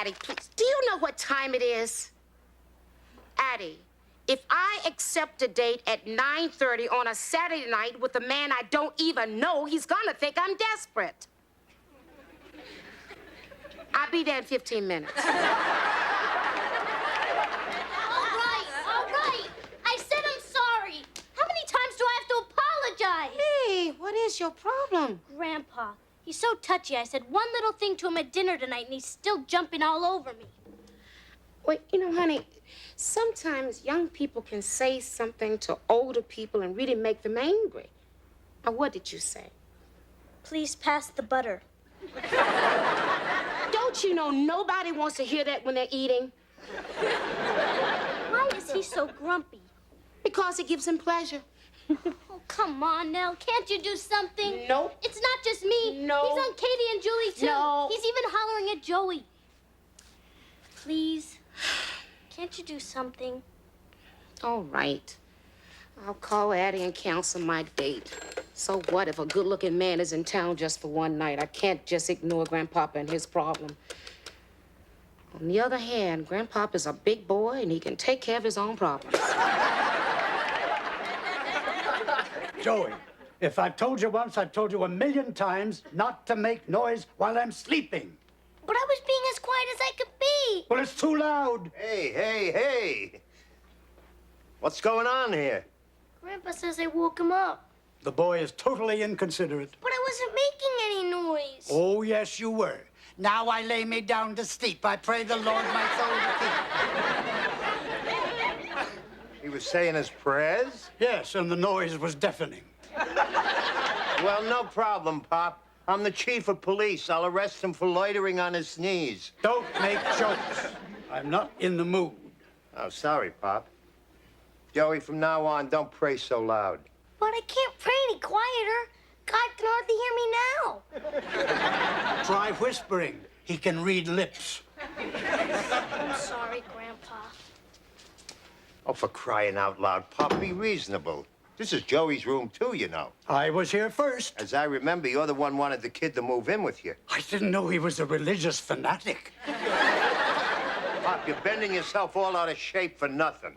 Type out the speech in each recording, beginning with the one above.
Addie, please. Do you know what time it is? Addie, if I accept a date at 9:30 on a Saturday night with a man I don't even know, he's gonna think I'm desperate. I'll be there in 15 minutes. All right. I said I'm sorry. How many times do I have to apologize? Hey, what is your problem? Grandpa, he's so touchy. I said one little thing to him at dinner tonight, and he's still jumping all over me. Well, you know, honey, sometimes young people can say something to older people and really make them angry. Now, what did you say? Please pass the butter. Don't you know nobody wants to hear that when they're eating? Why is he so grumpy? Because it gives him pleasure. Oh, come on, Nell. Can't you do something? Nope. It's not just me. No. He's on Katie and Julie, too. No. He's even hollering at Joey. Please, can't you do something? All right. I'll call Addie and cancel my date. So what if a good-looking man is in town just for one night? I can't just ignore Grandpapa and his problem. On the other hand, Grandpapa's a big boy and he can take care of his own problems. Joey, if I've told you once, I've told you 1,000,000 times not to make noise while I'm sleeping. But I was being as quiet as I could be. Well, it's too loud. Hey. What's going on here? Grandpa says I woke him up. The boy is totally inconsiderate. But I wasn't making any noise. Oh, yes, you were. Now I lay me down to sleep. I pray the Lord my soul to keep. He was saying his prayers? Yes, and the noise was deafening. Well, no problem, Pop. I'm the chief of police. I'll arrest him for loitering on his knees. Don't make jokes. I'm not in the mood. Oh, sorry, Pop. Joey, from now on, don't pray so loud. But I can't pray any quieter. God can hardly hear me now. Try whispering. He can read lips. I'm sorry, Grandpa. Oh, for crying out loud, Pop, be reasonable. This is Joey's room, too, you know. I was here first. As I remember, you're the one wanted the kid to move in with you. I didn't know he was a religious fanatic. Pop, you're bending yourself all out of shape for nothing.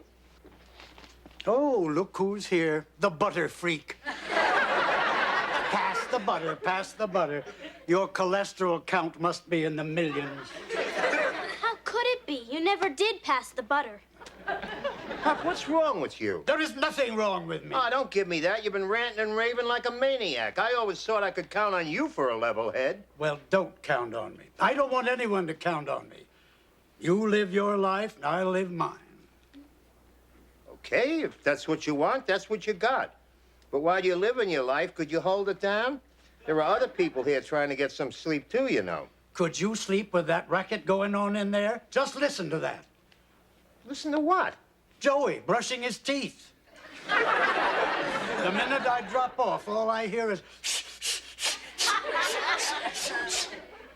Oh, look who's here. The butter freak. Pass the butter, pass the butter. Your cholesterol count must be in the millions. How could it be? You never did pass the butter. Pop, what's wrong with you? There is nothing wrong with me. Oh, don't give me that. You've been ranting and raving like a maniac. I always thought I could count on you for a level head. Well, don't count on me. I don't want anyone to count on me. You live your life, and I live mine. Okay, if that's what you want, that's what you got. But while you're living your life, could you hold it down? There are other people here trying to get some sleep, too, you know. Could you sleep with that racket going on in there? Just listen to that. Listen to what? Joey brushing his teeth. The minute I drop off, all I hear is...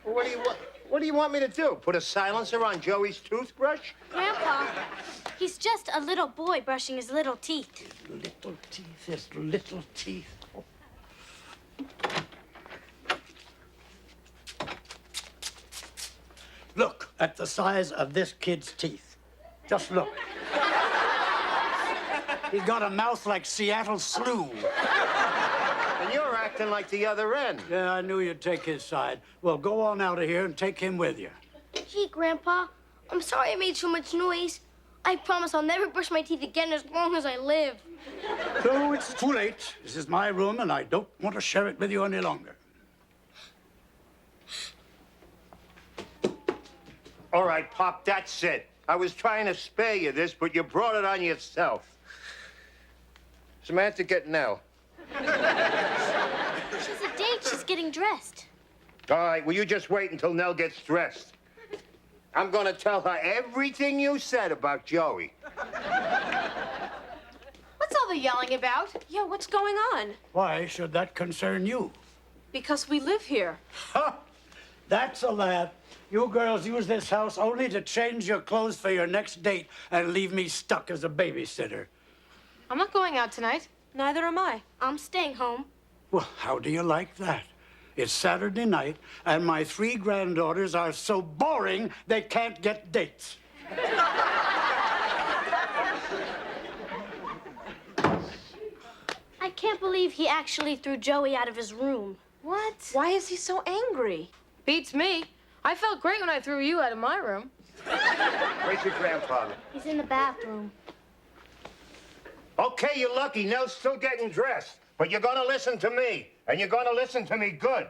Well, what do you want me to do? Put a silencer on Joey's toothbrush? Grandpa, he's just a little boy brushing his little teeth. Little teeth, his little teeth. Oh. Look at the size of this kid's teeth. Just look. He's got a mouth like Seattle Slew. And you're acting like the other end. Yeah, I knew you'd take his side. Well, go on out of here and take him with you. Gee, Grandpa, I'm sorry I made so much noise. I promise I'll never brush my teeth again as long as I live. No, it's too late. This is my room, and I don't want to share it with you any longer. All right, Pop, that's it. I was trying to spare you this, but you brought it on yourself. Samantha, get Nell. She's a date. She's getting dressed. All right, will you just wait until Nell gets dressed? I'm going to tell her everything you said about Joey. What's all the yelling about? Yeah, what's going on? Why should that concern you? Because we live here. Ha! That's a laugh. You girls use this house only to change your clothes for your next date and leave me stuck as a babysitter. I'm not going out tonight. Neither am I. I'm staying home. Well, how do you like that? It's Saturday night, and my 3 granddaughters are so boring they can't get dates. I can't believe he actually threw Joey out of his room. What? Why is he so angry? Beats me. I felt great when I threw you out of my room. Where's your grandfather? He's in the bathroom. Okay, you're lucky. Nell's still getting dressed. But you're gonna listen to me. And you're gonna listen to me good.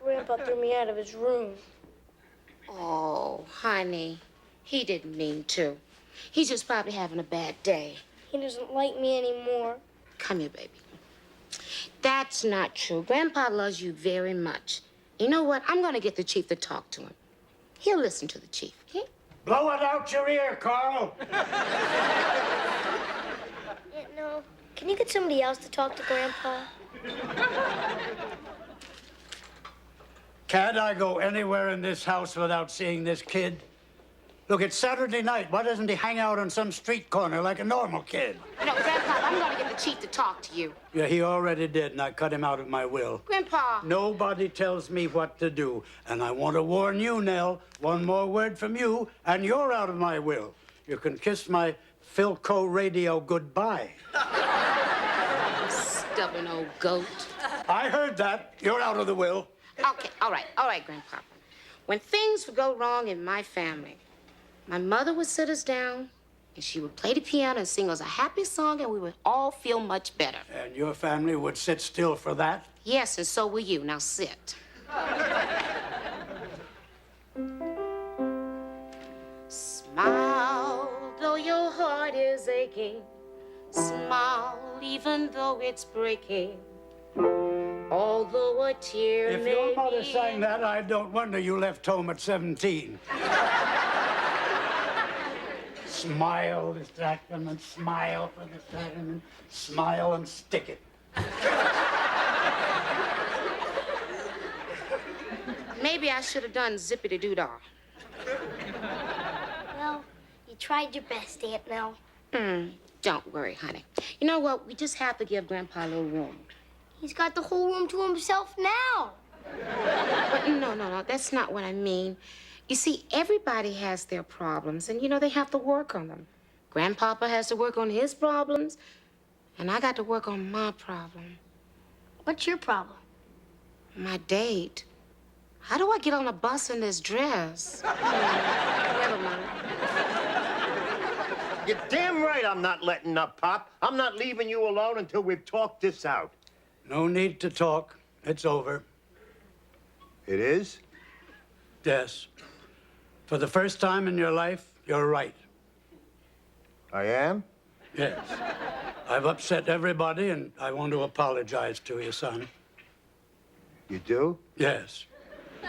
Grandpa threw me out of his room. Oh, honey, he didn't mean to. He's just probably having a bad day. He doesn't like me anymore. Come here, baby. That's not true. Grandpa loves you very much. You know what? I'm going to get the chief to talk to him. He'll listen to the chief, okay? Blow it out your ear, Carl. No. Can you get somebody else to talk to Grandpa? Can't I go anywhere in this house without seeing this kid? Look, it's Saturday night. Why doesn't he hang out on some street corner like a normal kid? No, Grandpa, I'm going to get the chief to talk to you. Yeah, he already did, and I cut him out of my will. Grandpa. Nobody tells me what to do. And I want to warn you, Nell, one more word from you, and you're out of my will. You can kiss my Philco radio goodbye. Stubborn old goat. I heard that. You're out of the will. Okay, all right, Grandpa. When things would go wrong in my family, my mother would sit us down, and she would play the piano and sing us a happy song, and we would all feel much better. And your family would sit still for that? Yes, and so will you. Now sit. Smile, though your heart is aching. Smile, even though it's breaking. Although a tear If may your mother be... sang that, I don't wonder you left home at 17. Smile the sacrament, smile for the sacrament, smile and stick it. Maybe I should have done zippity-doo-dah. Well, you tried your best, Aunt Nell. Don't worry, honey. You know what? We just have to give Grandpa a little room. He's got the whole room to himself now. But no, that's not what I mean. You see, everybody has their problems, and, they have to work on them. Grandpapa has to work on his problems, and I got to work on my problem. What's your problem? My date. How do I get on a bus in this dress? Never mind. You're damn right I'm not letting up, Pop. I'm not leaving you alone until we've talked this out. No need to talk. It's over. It is? Yes. For the first time in your life, you're right. I am? Yes. I've upset everybody, and I want to apologize to you, son. You do? Yes.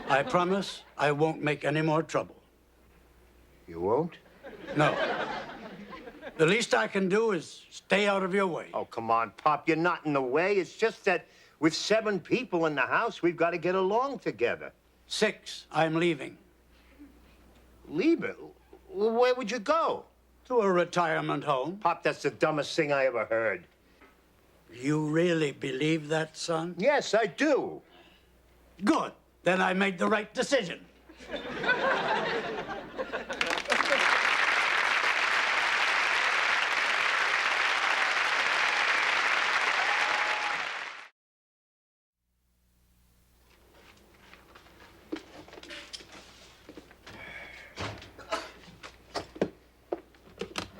I promise I won't make any more trouble. You won't? No. The least I can do is stay out of your way. Oh, come on, Pop. You're not in the way. It's just that with 7 people in the house, we've got to get along together. 6, I'm leaving. Leave it? Where would you go? To a retirement home. Pop, that's the dumbest thing I ever heard. You really believe that, son? Yes, I do. Good. Then I made the right decision.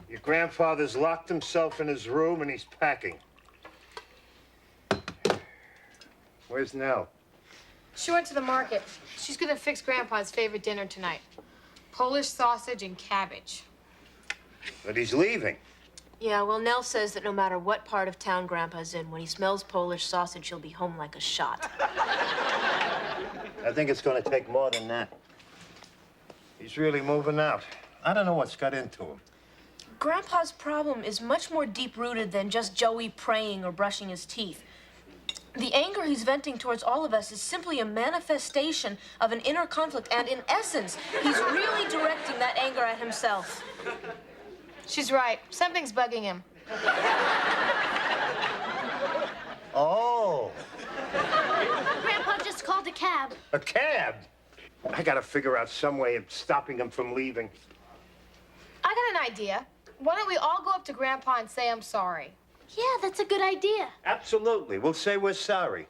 Your grandfather's locked himself in his room and he's packing. Where's Nell? She went to the market. She's gonna fix Grandpa's favorite dinner tonight. Polish sausage and cabbage. But he's leaving. Yeah, well, Nell says that no matter what part of town Grandpa's in, when he smells Polish sausage, he'll be home like a shot. I think it's going to take more than that. He's really moving out. I don't know what's got into him. Grandpa's problem is much more deep-rooted than just Joey praying or brushing his teeth. The anger he's venting towards all of us is simply a manifestation of an inner conflict, and in essence, he's really directing that anger at himself. She's right. Something's bugging him. Oh, Grandpa just called a cab. a cab. I gotta figure out some way of stopping him from leaving. I got an idea. Why don't we all go up to Grandpa and say I'm sorry? Yeah, that's a good idea. Absolutely. We'll say we're sorry.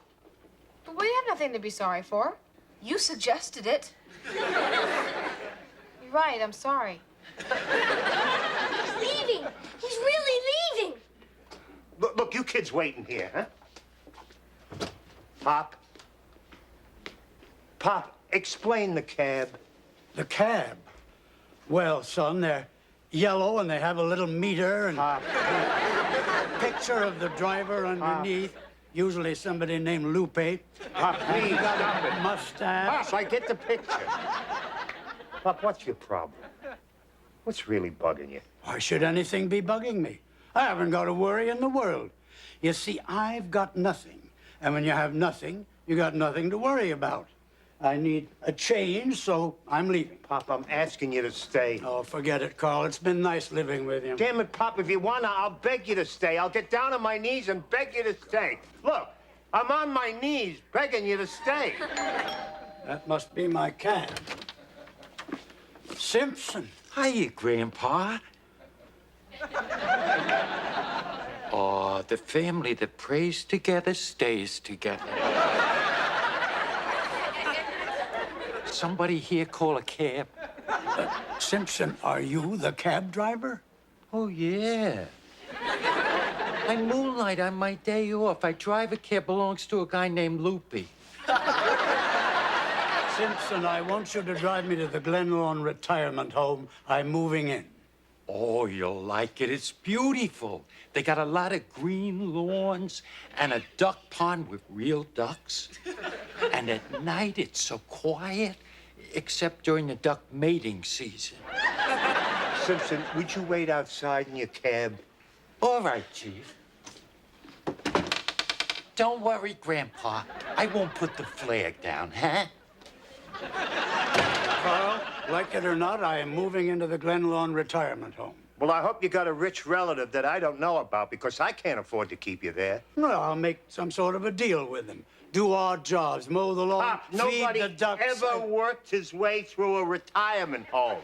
But we have nothing to be sorry for. You suggested it. You're right, I'm sorry. He's leaving. He's really leaving. Look, you kids waiting here, huh? Pop. Pop, explain the cab. The cab. Well, son, they're yellow and they have a little meter and Pop. picture of the driver underneath. Usually somebody named Lupe. Pop, please stop it. Mustache. Pop, I get the picture. Pop, what's your problem? What's really bugging you? Why should anything be bugging me? I haven't got a worry in the world. You see, I've got nothing. And when you have nothing, you got nothing to worry about. I need a change, so I'm leaving. Pop, I'm asking you to stay. Oh, forget it, Carl. It's been nice living with you. Damn it, Pop, if you wanna, I'll beg you to stay. I'll get down on my knees and beg you to stay. Look, I'm on my knees begging you to stay. That must be my cab. Simpson. Hiya, Grandpa. Oh, the family that prays together stays together. Somebody here call a cab? Simpson, are you the cab driver? Oh, yeah. I moonlight on my day off. I drive a cab belongs to a guy named Loopy. Simpson, I want you to drive me to the Glenlawn retirement home. I'm moving in. Oh, you'll like it. It's beautiful. They got a lot of green lawns and a duck pond with real ducks. And at night, it's so quiet, except during the duck mating season. Simpson, would you wait outside in your cab? All right, Chief. Don't worry, Grandpa. I won't put the flag down, huh? Carl, like it or not, I am moving into the Glenlawn retirement home. Well, I hope you got a rich relative that I don't know about because I can't afford to keep you there. Well, I'll make some sort of a deal with them. Do odd jobs, mow the lawn, Pop, feed nobody the ducks. ever worked his way through a retirement home.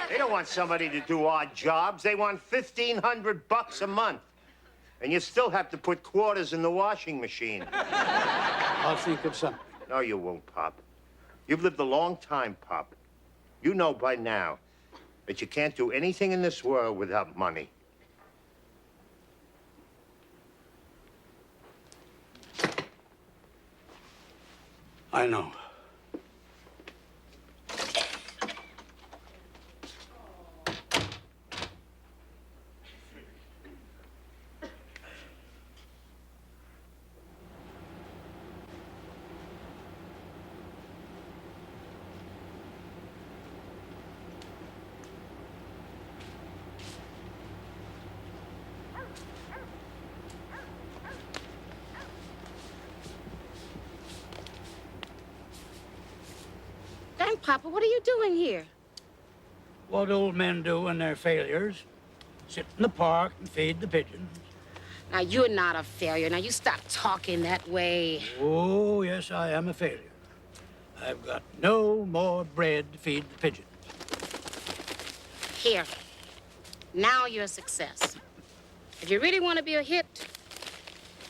They don't want somebody to do odd jobs. They want $1,500 a month. And you still have to put quarters in the washing machine. I'll think of something. No, you won't, Pop. You've lived a long time, Pop. You know by now that you can't do anything in this world without money. I know. Grandpapa, what are you doing here? What old men do when they're failures. Sit in the park and feed the pigeons. Now, you're not a failure. Now, you stop talking that way. Oh, yes, I am a failure. I've got no more bread to feed the pigeons. Here. Now you're a success. If you really want to be a hit,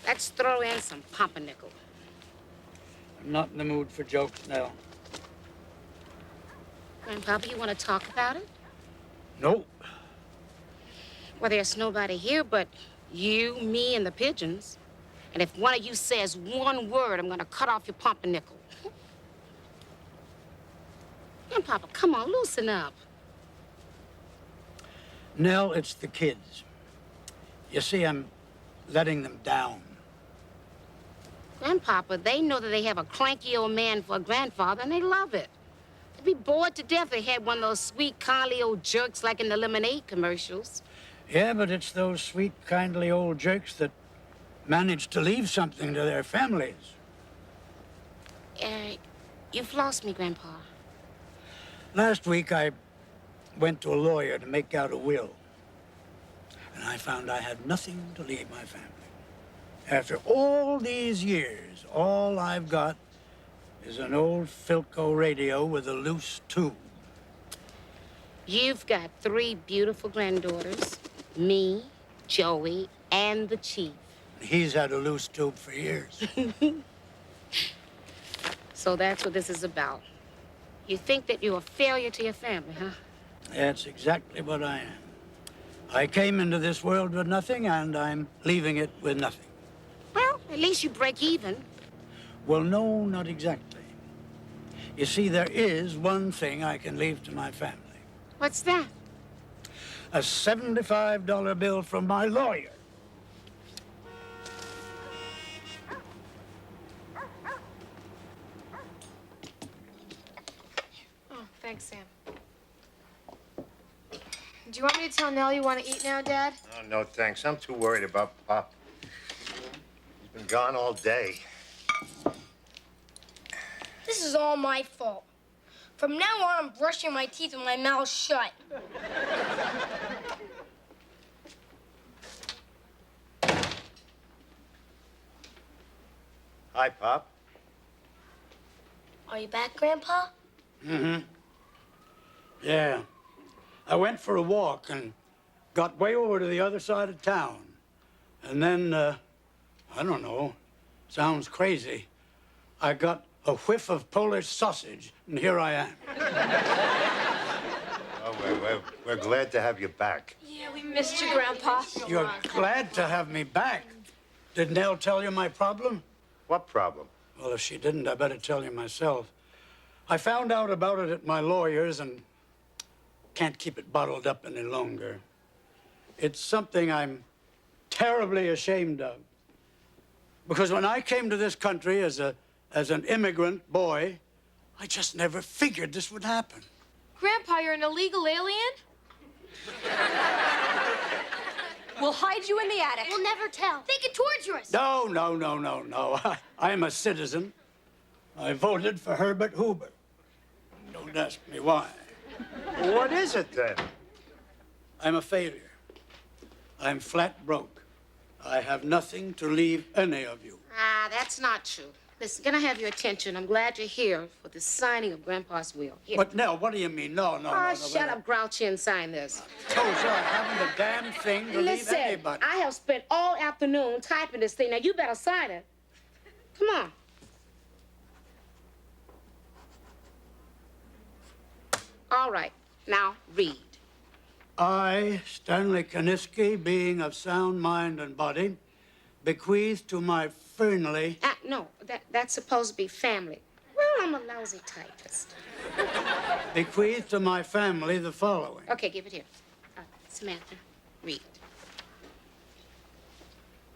let's throw in some pumpernickel. I'm not in the mood for jokes now. Grandpapa, you want to talk about it? Nope. Well, there's nobody here but you, me, and the pigeons. And if one of you says one word, I'm going to cut off your pumpernickel. Grandpapa, come on, loosen up. Nell, it's the kids. You see, I'm letting them down. Grandpapa, they know that they have a cranky old man for a grandfather, and they love it. They'd be bored to death if they had one of those sweet, kindly old jerks like in the lemonade commercials. Yeah, but it's those sweet, kindly old jerks that manage to leave something to their families. You've lost me, Grandpa. Last week, I went to a lawyer to make out a will. And I found I had nothing to leave my family. After all these years, all I've got is an old Philco radio with a loose tube. You've got 3 beautiful granddaughters, me, Joey, and the chief. He's had a loose tube for years. So that's what this is about. You think that you're a failure to your family, huh? That's exactly what I am. I came into this world with nothing, and I'm leaving it with nothing. Well, at least you break even. Well, no, not exactly. You see, there is one thing I can leave to my family. What's that? A $75 bill from my lawyer. Oh, thanks, Sam. Do you want me to tell Nell you want to eat now, Dad? Oh, no, thanks. I'm too worried about Pop. He's been gone all day. This is all my fault. From now on, I'm brushing my teeth with my mouth shut. Hi, Pop. Are you back, Grandpa? Yeah. I went for a walk and got way over to the other side of town. And then, I don't know, sounds crazy. I got a whiff of Polish sausage, and here I am. Oh, we're glad to have you back. Yeah, we missed you, Grandpa. You're glad to have me back. Did Nell tell you my problem? What problem? Well, if she didn't, I better tell you myself. I found out about it at my lawyer's and can't keep it bottled up any longer. It's something I'm terribly ashamed of. Because when I came to this country as an immigrant boy, I just never figured this would happen. Grandpa, you're an illegal alien? We'll hide you in the attic. We'll never tell. They can torture us. No. I'm a citizen. I voted for Herbert Hoover. Don't ask me why. What is it, then? I'm a failure. I'm flat broke. I have nothing to leave any of you. Ah, that's not true. Listen, can I have your attention? I'm glad you're here for the signing of Grandpa's will. Here. But Nell, what do you mean? No. Shut up, Grouchy, and sign this. Told you I haven't a damn thing to leave Listen, anybody. I have spent all afternoon typing this thing. Now, you better sign it. Come on. All right. Now, read. I, Stanley Kaniski, being of sound mind and body, bequeath to my Fernley. No, that's supposed to be family. Well, I'm a lousy typist. Bequeath to my family the following. Okay, give it here. Samantha, read.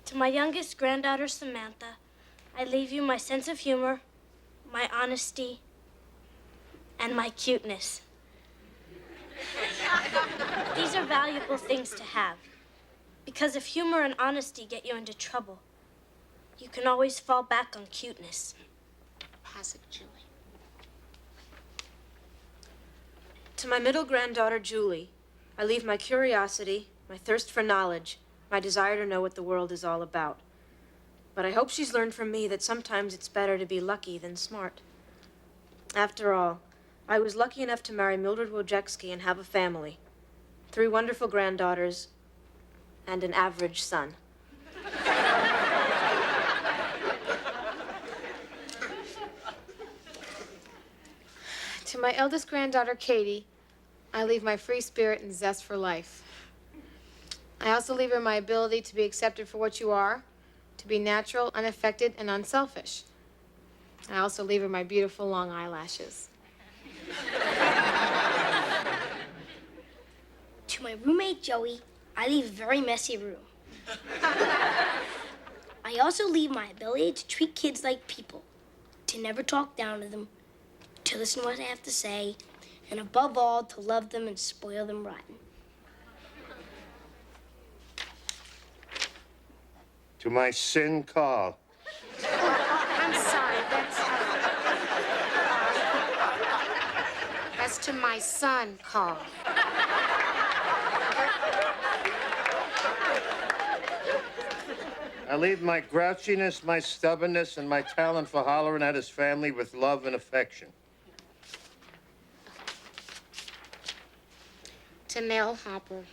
To my youngest granddaughter, Samantha, I leave you my sense of humor, my honesty, and my cuteness. These are valuable things to have. Because if humor and honesty get you into trouble, you can always fall back on cuteness. Pass it, Julie. To my middle granddaughter, Julie, I leave my curiosity, my thirst for knowledge, my desire to know what the world is all about. But I hope she's learned from me that sometimes it's better to be lucky than smart. After all, I was lucky enough to marry Mildred Wojcicki and have a family. 3 wonderful granddaughters and an average son. To my eldest granddaughter, Katie, I leave my free spirit and zest for life. I also leave her my ability to be accepted for what you are, to be natural, unaffected, and unselfish. I also leave her my beautiful long eyelashes. To my roommate, Joey, I leave a very messy room. I also leave my ability to treat kids like people, to never talk down to them, to listen to what I have to say, and above all, to love them and spoil them rotten. To my sin, Carl. I'm sorry, that's to my son, Carl. I leave my grouchiness, my stubbornness, and my talent for hollering at his family with love and affection. To Nell Hopper,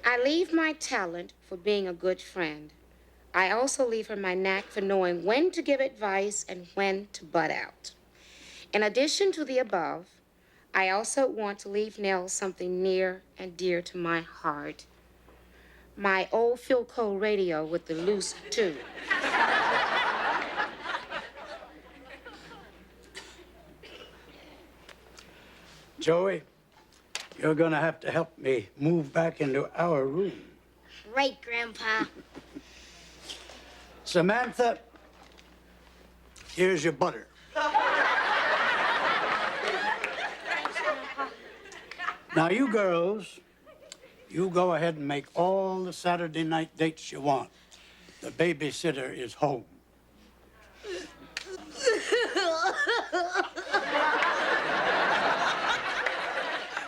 I leave my talent for being a good friend. I also leave her my knack for knowing when to give advice and when to butt out. In addition to the above, I also want to leave Nell something near and dear to my heart. My old Philco radio with the loose tube. Joey, you're gonna have to help me move back into our room. Right, Grandpa. Samantha, here's your butter. Now, you girls, you go ahead and make all the Saturday night dates you want. The babysitter is home.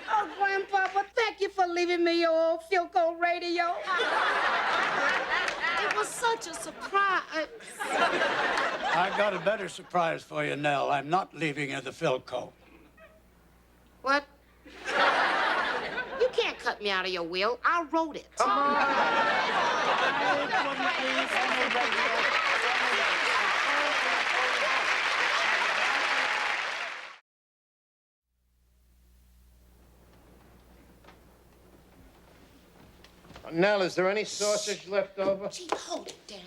Oh, Grandpapa, thank you for leaving me your old Philco radio. It was such a surprise. I got a better surprise for you, Nell. I'm not leaving you the Philco. What? You can't cut me out of your will. I wrote it. Nell, is there any sausage left over? Gee, hold it down.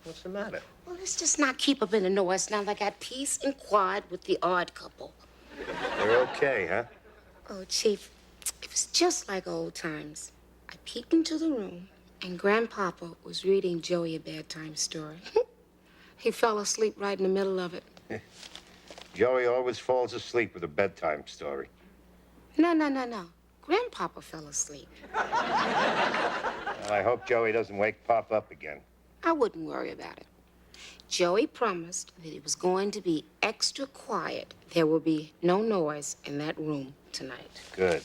What's the matter? Well, let's just not keep up in the noise now. I got peace and quiet with the odd couple. They're okay, huh? Oh, Chief, it was just like old times. I peeked into the room, and Grandpapa was reading Joey a bedtime story. He fell asleep right in the middle of it. Joey always falls asleep with a bedtime story. No. Grandpapa fell asleep. Well, I hope Joey doesn't wake Pop up again. I wouldn't worry about it. Joey promised that it was going to be extra quiet. There will be no noise in that room tonight. Good.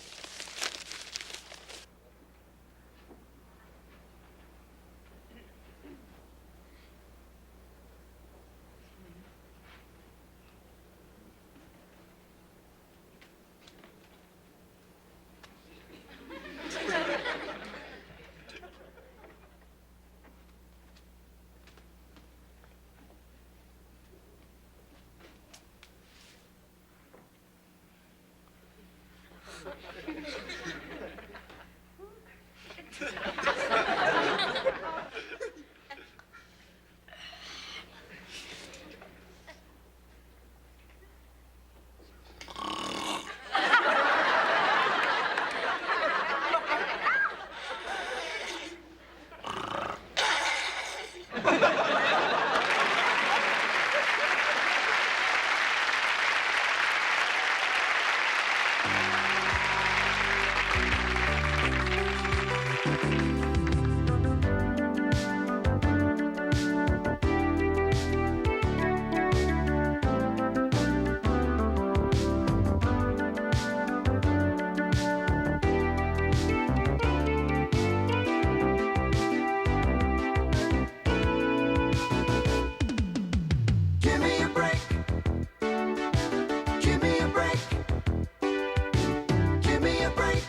Give me a break.